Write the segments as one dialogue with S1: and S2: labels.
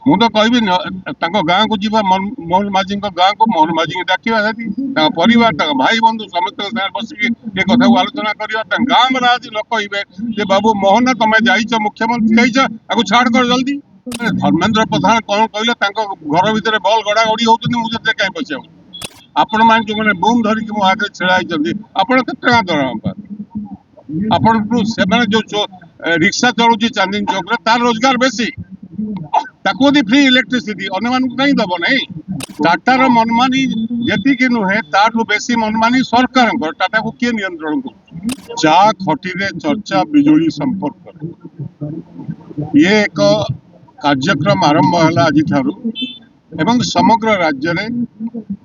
S1: ମୁଁ ତ କହିବି ତାଙ୍କ ଗାଁକୁ ଯିବା ମୋହନ ମାଝୀଙ୍କ ଗାଁକୁ ମୋହନ ମାଝୀଙ୍କୁ ଡାକିବା ସେଠି ତାଙ୍କ ପରିବାର ତାଙ୍କ ଭାଇ ବନ୍ଧୁ ସମସ୍ତଙ୍କ ସାଙ୍ଗରେ ବସିକି ଏ କଥାକୁ ଆଲୋଚନା କରିବା ତାଙ୍କ ଗାଁ ରେ ଆଜି ଲୋକ କହିବେ ଯେ ବାବୁ ମୋହନ ତମେ ଯାଇଛ ମୁଖ୍ୟମନ୍ତ୍ରୀ ହେଇଛ ତାକୁ ଛାଡ଼ କର ଜଲ୍ଦି। ଧର୍ମେନ୍ଦ୍ର ପ୍ରଧାନ କଣ କହିଲେ ତାଙ୍କ ଘର ଭିତରେ ବଲ୍ ଗଡା ଗଡି ହଉଛନ୍ତି ମୁଁ ସେଥିରେ କାହିଁ ବସିବାକୁ ଆପଣ ମାନେ ଯୋଉମାନେ ବୁମ୍ ଧରିକି ମୋ ଆଗରେ ଛିଡା ହେଇଛନ୍ତି ଆପଣ କେତେ ଟଙ୍କା ଦରମା ପାଆନ୍ତି ଆପଣଙ୍କୁ ସେମାନେ ଯୋଉ ରିକ୍ସା ଚଳୁଛି ଚାନ୍ଦିନୀ ଚୌକରେ ତାର ରୋଜଗାର ବେଶୀ ତାକୁ ଯଦି ଫ୍ରି ଇଲେକ୍ଟ୍ରିସିଟି ଅନ୍ୟମାନଙ୍କୁ କାହିଁ ଦବ ନାହିଁ। ଟାଟାର ମନମାନି ଯେତିକି ନୁହେଁ ତାଠୁ ବେଶୀ ମନମାନି ସରକାରଙ୍କର ଟାଟାକୁ କିଏ ନିୟନ୍ତ୍ରଣ କରୁଛି। ଚା ଖଟିରେ ଚର୍ଚ୍ଚା ବିଜୁଳି ସମ୍ପର୍କରେ ଇଏ ଏକ କାର୍ଯ୍ୟକ୍ରମ ଆରମ୍ଭ ହେଲା ଆଜିଠାରୁ ଏବଂ ସମଗ୍ର ରାଜ୍ୟରେ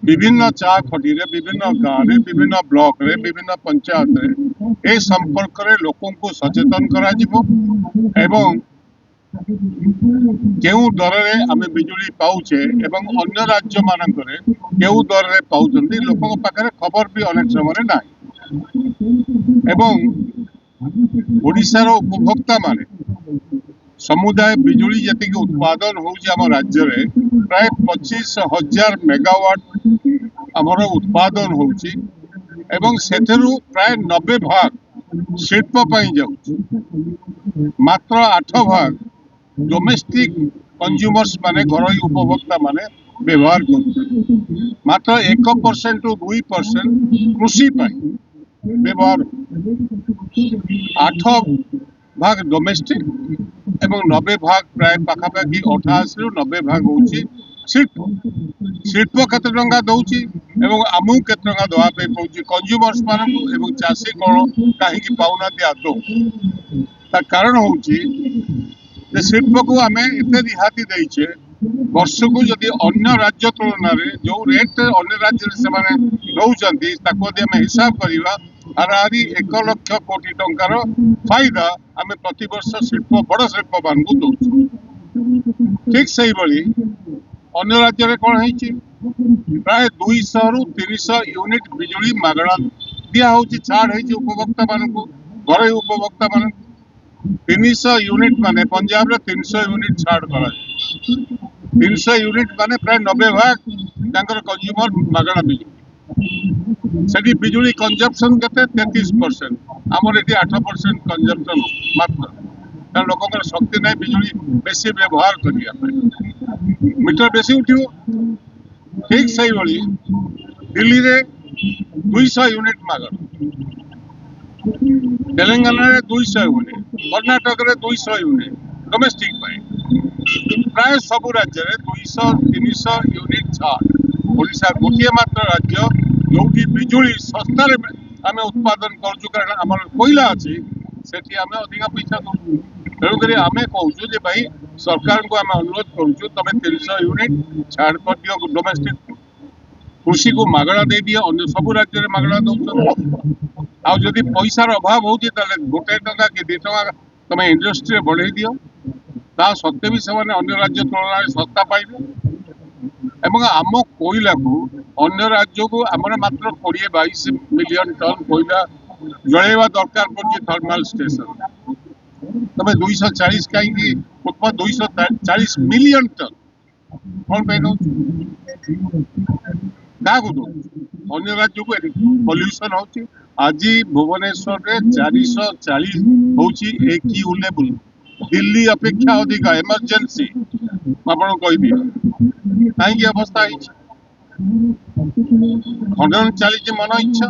S1: ବିଭିନ୍ନ ଚା ଖଟିରେ ବିଭିନ୍ନ ଗାଁରେ ବିଭିନ୍ନ ବ୍ଲକରେ ବିଭିନ୍ନ ପଞ୍ଚାୟତରେ ଏ ସମ୍ପର୍କରେ ଲୋକଙ୍କୁ ସଚେତନ କରାଯିବ ଏବଂ କେଉଁ ଦରରେ ଆମେ ବିଜୁଳି ପାଉଛେ ଏବଂ ଅନ୍ୟ ରାଜ୍ୟ ମାନଙ୍କରେ କେଉଁ ଦରରେ ପାଉଛନ୍ତି ଲୋକଙ୍କ ପାଖରେ ଖବର ବି ଅନେକ ସମୟରେ ନାହିଁ ଏବଂ ଓଡ଼ିଶାର ଉପଭୋକ୍ତା ମାନେ ସମୁଦାୟ ବିଜୁଳି ଯେତିକି ଉତ୍ପାଦନ ହଉଛି ଆମ ରାଜ୍ୟରେ ପ୍ରାୟ 25,000 ମେଗାୱାଟ ଆମର ଉତ୍ପାଦନ ହଉଛି ଏବଂ ସେଥିରୁ ପ୍ରାୟ 90 ଭାଗ ଶିଳ୍ପ ପାଇଁ ଯାଉଛି ମାତ୍ର 8 ଭାଗ ଡୋମେଷ୍ଟିକ କନଜ୍ୟୁମର୍ସ ମାନେ ଘରୋଇ ଉପଭୋକ୍ତା ମାନେ ବ୍ୟବହାର କରୁଛନ୍ତି ମାତ୍ର 1% ରୁ 2% କୃଷି ପାଇଁ ବ୍ୟବହାର 8 ଭାଗ ଡୋମେଷ୍ଟିକ ଏବଂ 90 ଭାଗ ପ୍ରାୟ ପାଖାପାଖି 88 ରୁ 90 ଭାଗ ହଉଛି ଶିଳ୍ପ। ଶିଳ୍ପ କେତେ ଟଙ୍କା ଦଉଛି ଏବଂ ଆମକୁ କେତେ ଟଙ୍କା ଦେବା ପାଇଁ ପଡୁଛି କନଜ୍ୟୁମର୍ସ ମାନଙ୍କୁ ଏବଂ ଚାଷୀ କଣ କାହିଁକି ପାଉନାହାନ୍ତି ଆଦୌ ତା କାରଣ ହଉଛି ଯେ ଶିଳ୍ପକୁ ଆମେ ଏତେ ରିହାତି ଦେଇଛେ ବର୍ଷକୁ ଯଦି ଅନ୍ୟ ରାଜ୍ୟ ତୁଳନାରେ ଯୋଉ ରେଟ୍ ଅନ୍ୟ ରାଜ୍ୟରେ ସେମାନେ ନଉଛନ୍ତି ତାକୁ ଯଦି ଆମେ ହିସାବ କରିବା ହାରାହାରି 1 ଲକ୍ଷ କୋଟି ଟଙ୍କାର ଫାଇଦା ଆମେ ପ୍ରତିବର୍ଷ ଶିଳ୍ପ ବଡ ଶିଳ୍ପ ମାନଙ୍କୁ ଦଉଛୁ। ଠିକ ସେଇଭଳି ଅନ୍ୟ ରାଜ୍ୟରେ କଣ ହେଇଛି ପ୍ରାୟ 200 ରୁ 300 ୟୁନିଟ ବିଜୁଳି ମାଗଣା ଦିଆ ହଉଛି ଛାଡ ହେଇଛି ଉପଭୋକ୍ତା ମାନଙ୍କୁ ଘରୋଇ ଉପଭୋକ୍ତା ମାନଙ୍କୁ 300 ୟୁନିଟ ମାନେ ପଞ୍ଜାବରେ 300 ୟୁନିଟ ଛାଡ କରାଯାଏ 300 ୟୁନିଟ ମାନେ ପ୍ରାୟ 90 ଭାଗ ତାଙ୍କର କନଜ୍ୟୁମର ମାଗଣା ବିଜୁଳି ସେଠି ବିଜୁଳି କନଜମ୍ପସନ କେତେ 33% ଆମର ଏଠି 8% କନଜମ୍ପସନ ମାତ୍ର କାରଣ ଲୋକଙ୍କର ଶକ୍ତି ନାହିଁ ବିଜୁଳି ବେଶୀ ବ୍ୟବହାର କରିବା ପାଇଁ ମିଟର ବେଶୀ ଉଠିବ। ଠିକ ସେଇଭଳି ଦିଲ୍ଲୀରେ 200 ୟୁନିଟ ମାଗଣା ତେଲେଙ୍ଗାନାରେ 200 ୟୁନିଟ କର୍ଣ୍ଣାଟକରେ 200 ୟୁନିଟ ଡୋମେଷ୍ଟିକ ପାଇଁ ପ୍ରାୟ ସବୁ ରାଜ୍ୟରେ 200-300 ୟୁନିଟ ଛାଡ ଓଡ଼ିଶା ଗୋଟିଏ ମାତ୍ର ରାଜ୍ୟ ଯୋଉଠି ବିଜୁଳି ଶସ୍ତାରେ ଆମେ ଉତ୍ପାଦନ କରୁଛୁ କାରଣ ଆମର କୋଇଲା ଅଛି ସେଠି ଆମେ ଅଧିକା ପଇସା ଦଉଛୁ ତେଣୁକରି ଆମେ କହୁଛୁ ଯେ ଭାଇ ସରକାରଙ୍କୁ ଆମେ ଅନୁରୋଧ କରୁଛୁ ତମେ 300 ୟୁନିଟ ଛାଡ କରିଦିଅ ଡୋମେଷ୍ଟିକ କୃଷିକୁ ମାଗଣା ଦେଇଦିଅ ଅନ୍ୟ ସବୁ ରାଜ୍ୟରେ ମାଗଣା ଦଉଛନ୍ତି ଆଉ ଯଦି ପଇସାର ଅଭାବ ହଉଛି ତାହେଲେ 1 ଟଙ୍କା କି 2 ଟଙ୍କା ତମେ ଇଣ୍ଡଷ୍ଟ୍ରିରେ ବଢେଇ ଦିଅ ତା ସତ୍ତ୍ୱେ ବି ସେମାନେ ଅନ୍ୟ ରାଜ୍ୟ ତୁଳନାରେ ଶସ୍ତା ପାଇବେ ଏବଂ ଆମ କୋଇଲାକୁ ଅନ୍ୟ ରାଜ୍ୟକୁ ଆମର ମାତ୍ର 20-22 ମିଲିୟନ ଟନ କୋଇଲା ଜଳେଇବା ଦରକାର ପଡୁଛି ଥର୍ମାଲ ଷ୍ଟେସନ ତମେ 240 କାହିଁକି 240 ମିଲିୟନ ଟନ କଣ ପାଇଁ ଦଉଛୁ କାହାକୁ ଦଉଛୁ ଅନ୍ୟ ରାଜ୍ୟକୁ ପଲ୍ୟୁସନ ହଉଛି ଆଜି ଭୁବନେଶ୍ୱରରେ 440 ହଉଛି AQU ଲେବୁଲ ଦିଲ୍ଲୀ ଅପେକ୍ଷା ଅଧିକ ଏମର୍ଜେନ୍ସି ମୁଁ ଆପଣଙ୍କୁ କହିବି କାହିଁକି ଅବସ୍ଥା ହେଇଛି ଖନନ ଚାଲିଛି ମନ ଇଚ୍ଛା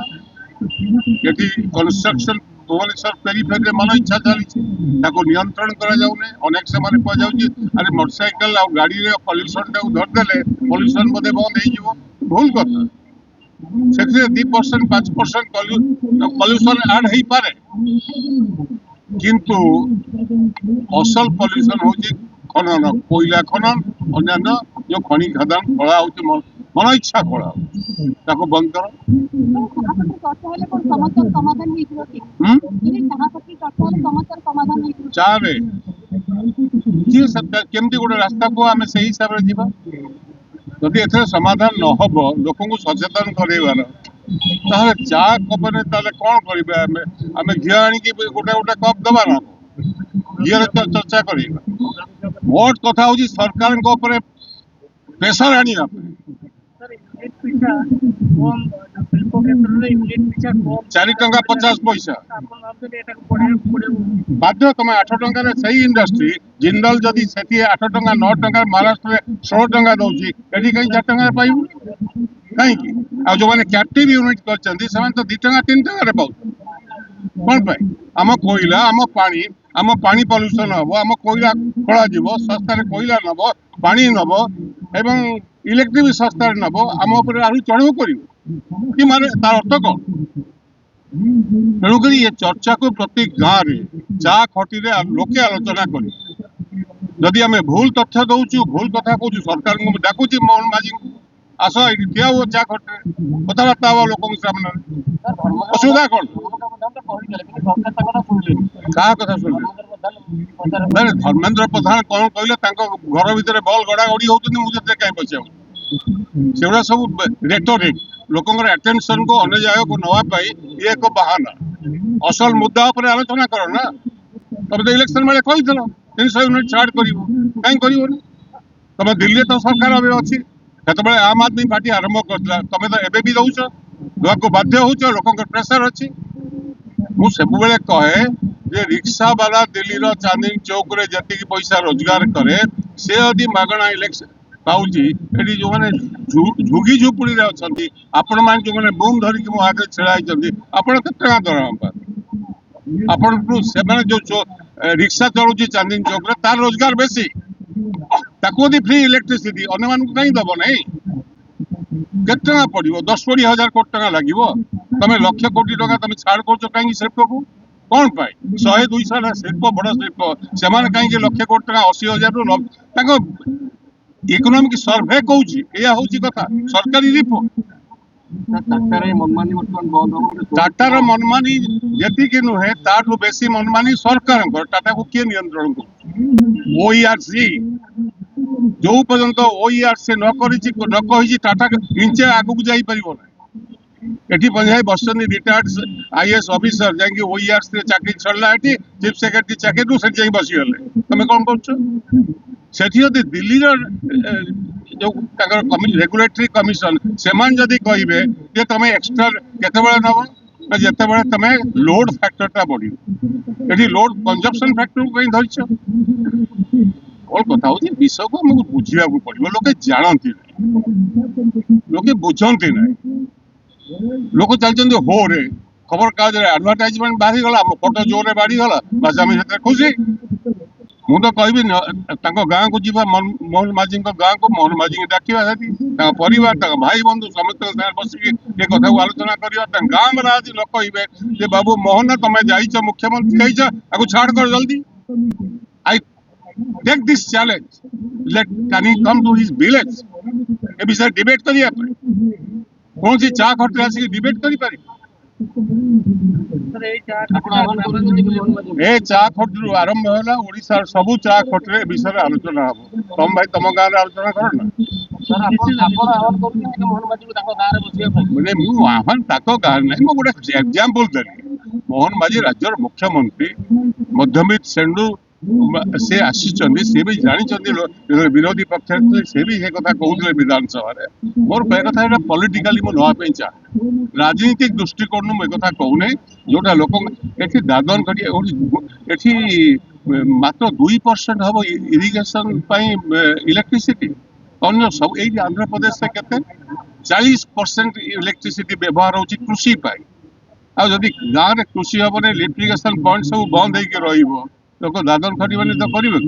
S1: ଏଠି କନଷ୍ଟ୍ରକ୍ସନ ଭୁବନେଶ୍ୱର ପେରିଫେରିରେ ମନ ଇଚ୍ଛା ଚାଲିଛି ତାକୁ ନିୟନ୍ତ୍ରଣ କରାଯାଉନି ଅନେକ ସେମାନେ କୁହାଯାଉଛି ଆରେ ମୋଟରସାଇକେଲ ଆଉ ଗାଡିରେ ପଲ୍ୟୁସନ ଟାକୁ ଧରିଦେଲେ ପଲ୍ୟୁସନ ବୋଧେ ବନ୍ଦ ହେଇଯିବ ଭୁଲ କଥା ସେଥିରେ 2% 5% ପଲ୍ୟୁସନ ଆଡ ହେଇପାରେ କିନ୍ତୁ ଅସଲ ପଲ୍ୟୁସନ ହଉଛି ଖନନ କୋଇଲା ଖନନ ଅନ୍ୟାନ୍ୟ ଯୋଉ ଖଣି ଖାଦାନ ଖୋଳା ହଉଛି ମନ ଇଚ୍ଛା ଖୋଳା ହଉଛି ତାକୁ ବନ୍ଦ କର ଚାରେ କିଏ କେମିତି ଗୋଟେ ରାସ୍ତାକୁ ଆମେ ସେଇ ହିସାବରେ ଯିବା ଯଦି ଏଥିରେ ସମାଧାନ ନହବ ଲୋକଙ୍କୁ ସଚେତନ କରେଇବାର ତାହେଲେ ଚା କପରେ ତାହେଲେ କଣ କରିବା ଆମେ ଘିଅ ଆଣିକି ଗୋଟେ ଗୋଟେ କପ୍ ଦବା ନା ଇଏର ଚର୍ଚ୍ଚା କରିବା। ମୋଟ କଥା ହଉଛି ସରକାରଙ୍କ ଉପରେ ପ୍ରେସର ଆଣିବା ପାଇଁ। 4 ଟଙ୍କା 50 ପଇସା ବାଧ୍ୟ। ତମେ 8 ଟଙ୍କାରେ ସେଇ ଇଣ୍ଡଷ୍ଟ୍ରି ଜିନ୍ଦଲ ଯଦି ସେଠି 8 ଟଙ୍କା 9 ଟଙ୍କା ମହାରାଷ୍ଟ୍ରରେ 16 ଟଙ୍କା ଦଉଛି, ଏଠି କାହିଁ 4 ଟଙ୍କାରେ ପାଇବୁ? କାହିଁକି? ଆଉ ଯୋଉମାନେ କ୍ୟାପ୍ଟିଭ ୟୁନିଟ୍ କରିଛନ୍ତି ସେମାନେ ତ 2 ଟଙ୍କା 3 ଟଙ୍କାରେ ପାଉଛନ୍ତି। କଣ ପାଇଁ? ଆମ କୋଇଲା, ଆମ ପାଣି ପଲ୍ୟୁସନ ହବ, ଆମ କୋଇଲା ଖୋଳାଯିବ, ଶସ୍ତାରେ କୋଇଲା ନବ, ପାଣି ନବ ଏବଂ ଇଲେକ୍ଟ୍ରିକ ବି ଶସ୍ତାରେ ନବ, ଆମ ଉପରେ ଆହୁରି ଚଢ଼ଉ କରିବ କି? ମାନେ ତାର ଅର୍ଥ କଣ? ତେଣୁକରି ଏ ଚର୍ଚ୍ଚାକୁ ପ୍ରତି ଗାଁରେ ଚା ଖଟିରେ ଲୋକେ ଆଲୋଚନା କରିବେ। ଯଦି ଆମେ ଭୁଲ ତଥ୍ୟ ଦଉଛୁ, ଭୁଲ କଥା କହୁଛୁ, ସରକାରଙ୍କୁ ମୁଁ ଡାକୁଛି ମୋହନ ମାଝୀଙ୍କୁ, ଆସ ଏଇଠି ଠିଆ ହୁଅ ଚା ଖଟିରେ, କଥାବାର୍ତ୍ତା ହବ ଲୋକଙ୍କ ସାମ୍ନାରେ। ଅସୁବିଧା କଣ? କାହା କଥା ଶୁଣିଲେ? ଧର୍ମେନ୍ଦ୍ର ପ୍ରଧାନ କଣ କହିଲେ? ତାଙ୍କ ଘର ଭିତରେ ବଲ୍ ଗଡାଗଡି ହଉଛନ୍ତି, ମୁଁ ସେଥିରେ କାହିଁ ପଶିବାକୁ? ସେଗୁଡା ସବୁ ରେଟୋରିକ, ଲୋକଙ୍କର ଆଟେନସନକୁ ଅନ୍ୟ ଜାଗାକୁ ନେବା ପାଇଁ ଇଏ ଏକ ବାହାନା। ଅସଲ ମୁଦ୍ଦା ଉପରେ ଆଲୋଚନା କର ନା। ତମେ ତ ଇଲେକ୍ସନ ବେଳେ କହିଥିଲ 300 ୟୁନିଟ୍ ଛାଡ କରିବ, କାହିଁ କରିବନି? ତମେ ଦିଲ୍ଲୀରେ ତ ସରକାର ଏବେ ଅଛି, ସେତେବେଳେ ଆମ୍ ଆଦମୀ ପାର୍ଟି ଆରମ୍ଭ କରିଥିଲା, ତମେ ତ ଏବେ ବି ଦଉଛ, ଦେବାକୁ ବାଧ୍ୟ ହଉଛ, ଲୋକଙ୍କର ପ୍ରେସର ଅଛି। ମୁଁ ସବୁବେଳେ କହେ ଯେ ରିକ୍ସା ବାଲା ଦିଲ୍ଲୀର ଚାନ୍ଦିନୀ ଚୌକରେ ଯେତିକି ପଇସା ରୋଜଗାର କରେ, ସେ ଯଦି ମାଗଣା ଇଲେକ୍ସନ ପାଉଛି, ଏଠି ଯୋଉମାନେ ଝୁଗି ଝୁପୁଡିରେ ଅଛନ୍ତି, ଆପଣମାନେ ଯୋଉମାନେ ବୁମ୍ ଧରିକି ମୋ ଆଗରେ ଛିଡା ହେଇଛନ୍ତି, ଆପଣ କେତେ ଟଙ୍କା ଦରମା ପାଆନ୍ତି? ଆପଣଙ୍କୁ ସେମାନେ ଯୋଉ ରିକ୍ସା ଚଳୁଛି ଚାନ୍ଦିନୀ ଚୌକରେ, ତାର ରୋଜଗାର ବେଶୀ, ତାକୁ ଯଦି ଫ୍ରି ଇଲେକ୍ଟ୍ରିସିଟି ଅନ୍ୟମାନଙ୍କୁ କାହିଁ ଦବ ନାହିଁ? କେତେ ଟଙ୍କା ପଡିବ? 10-20 ହଜାର କୋଟି ଟଙ୍କା ଲାଗିବ। ତମେ ଲକ୍ଷ କୋଟି ଟଙ୍କା ତମେ ଛାଡ କରୁଛ କାହିଁକି ଶିଳ୍ପକୁ? କଣ ପାଇଁ? 100-200 ଶିଳ୍ପ, ବଡ ଶିଳ୍ପ, ସେମାନେ କାହିଁକି ଲକ୍ଷ କୋଟି ଟଙ୍କା 80,000ରୁ ତାଙ୍କ ଇକୋନୋମିକ ସର୍ଭେ କହୁଛି, ଏଇଆ ହଉଛି କଥା, ସରକାରୀ ରିପୋର୍ଟ। ଟାଟାର ମନମାନି ଯେତିକି ନୁହେଁ, ତାଠୁ ବେଶୀ ମନମାନି ସରକାରଙ୍କର। ଟାଟାକୁ କିଏ ନିୟନ୍ତ୍ରଣ କରୁଛି? OERC। ଯୋଉ ପର୍ଯ୍ୟନ୍ତ OERC ନ କହିଛି ଟାଟା ଇଞ୍ଚେ ଆଗକୁ ଯାଇପାରିବ ନାହିଁ। ଏଠି ପଞ୍ଜାବୀ ବସିଛନ୍ତି ରିଟାୟାର୍ଡ IAS ଅଫିସର, ଯାଇକି OERC ରେ ଚାକିରି ଛଡିଲା, ଏଠି ଚିଫ ସେକ୍ରେଟାରୀ ଚାକିରିରୁ ସେଠି ଯାଇ ବସିଗଲେ। ତମେ କଣ କରୁଛ? ସେଠି ଯଦି ଦିଲ୍ଲୀର ଯୋଉ ତାଙ୍କର ରେଗୁଲେଟରୀ କମିଶନ, ସେମାନେ ଯଦି କହିବେ ଯେ ତମେ ଏକ୍ସଟ୍ରା କେତେବେଳେ ନବ, ନା ଯେତେବେଳେ ତମେ ଲୋଡ ଫ୍ୟାକ୍ଟରଟା ବଢିବ। ଏଠି ଲୋଡ କନଜମ୍ପସନ ଫ୍ୟାକ୍ଟର ପାଇଁ ଧରିଛ। କଣ କଥା ହଉଛି, ବିଷୟକୁ ଆମକୁ ବୁଝିବାକୁ ପଡିବ। ଲୋକେ ଜାଣନ୍ତି ନାହିଁ, ଲୋକେ ବୁଝନ୍ତି ନାହିଁ। ଲୋକ ଚାଲିଛନ୍ତି ହୋରେ, ଖବର କାଗଜରେ ଆଡଭର୍ଟାଇଜମେଣ୍ଟ ବାହାରିଗଲା, ଆମ ଫଟୋ ଜୋରରେ ବାଢିଗଲା, ବାସ୍ ଆମେ ସେଥିରେ ଖୁସି। ମୁଁ ତ କହିବି ତାଙ୍କ ଗାଁକୁ ଯିବା, ମୋହନ ମାଝୀଙ୍କ ଗାଁକୁ, ମୋହନ ମାଝୀଙ୍କୁ ଡାକିବା, ସେଠି ତାଙ୍କ ପରିବାର, ତାଙ୍କ ଭାଇ ବନ୍ଧୁ ସମସ୍ତଙ୍କ ସାଙ୍ଗରେ ବସିକି ଏ କଥାକୁ ଆଲୋଚନା କରିବା। ତାଙ୍କ ଗାଁ ବାଲା ଆଜି ନ କହିବେ ଯେ ବାବୁ ମୋହନ ତମେ ଯାଇଛ, ମୁଖ୍ୟମନ୍ତ୍ରୀ ହେଇଛ, ତାକୁ ଛାଡ କର ଜଲ୍ଦି। I take this challenge, can he come to his village, ଏ ବିଷୟରେ ଡିବେଟ କରିବା ପାଇଁ। କୌଣସି ଚା ଖଟିରେ ଆସିକି ଡିବେଟ କରିପାରିବେ? ଏ ଚା ଖଟିରୁ ଆରମ୍ଭ ହେଲା, ଓଡିଶାର ସବୁ ଚା ଖଟିରେ ଏ ବିଷୟରେ ଆଲୋଚନା ହବ। ତମ ଭାଇ ତମ ଗାଁରେ ଆଲୋଚନା କର ନା। ମାନେ ମୁଁ ଆହ୍ୱାନ ତାଙ୍କ ଗାଁରେ ନାହିଁ, ମୁଁ ଗୋଟେ ଏକ୍ସାମ୍ପଲ ଦେଲି। ମୋହନ ମାଝୀ ରାଜ୍ୟର ମୁଖ୍ୟମନ୍ତ୍ରୀ, ମଧ୍ୟବିତ୍ତ ଶ୍ରେଣୀରୁ ସେ ଆସିଛନ୍ତି, ସେ ବି ଜାଣିଛନ୍ତି ବିରୋଧୀ ପକ୍ଷରେ ଥିଲେ, ସେ ବି ସେ କଥା କହୁଥିଲେ ବିଧାନସଭାରେ। ମୋର କହିବା କଥା, ଏଇଟା ପଲିଟିକାଲି ମୁଁ ନେବା ପାଇଁ ଚାହେଁ, ରାଜନୀତିକ ଦୃଷ୍ଟିକୋଣରୁ ମୁଁ ଏକଥା କହୁନାହିଁ। ଯୋଉଟା ଲୋକ ଏଠି ଦାଦନ ଖଟିଆ, ଏଠି ମାତ୍ର 2% ହବ ଇରିଗେସନ ପାଇଁ ଇଲେକ୍ଟ୍ରିସିଟି। ଅନ୍ୟ ସବୁ ଏଇ ଆନ୍ଧ୍ରପ୍ରଦେଶରେ କେତେ 40% ଇଲେକ୍ଟ୍ରିସିଟି ବ୍ୟବହାର ହଉଛି କୃଷି ପାଇଁ। ଆଉ ଯଦି ଗାଁରେ କୃଷି ହବନି, ଲିଫ୍ଟ ଇରିଗେସନ ପଏଣ୍ଟ ସବୁ ବନ୍ଦ ହେଇକି ରହିବ, ଲୋକ ଦାଦନ ଖଟିବନି ତ କରିବେ।